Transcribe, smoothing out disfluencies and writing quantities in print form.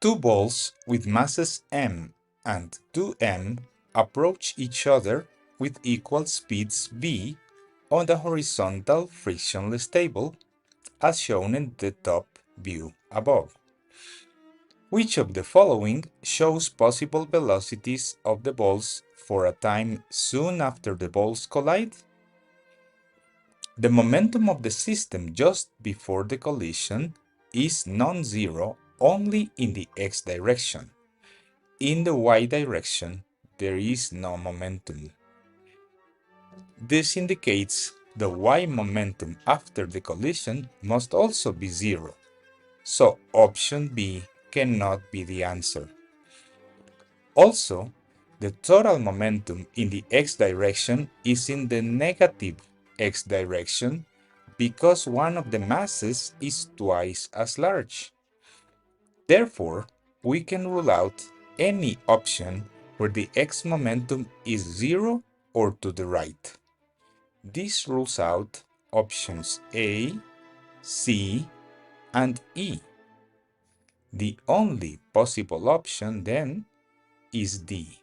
Two balls with masses m and 2m approach each other with equal speeds v on the horizontal frictionless table, as shown in the top view above. Which of the following shows possible velocities of the balls for a time soon after the balls collide? The momentum of the system just before the collision is non-zero only in the x direction. In the y direction, there is no momentum. This indicates the y momentum after the collision must also be zero, so option B cannot be the answer. Also, the total momentum in the x direction is in the negative x direction because one of the masses is twice as large. Therefore, we can rule out any option where the x momentum is zero or to the right. This rules out options A, C, and E. The only possible option then is D.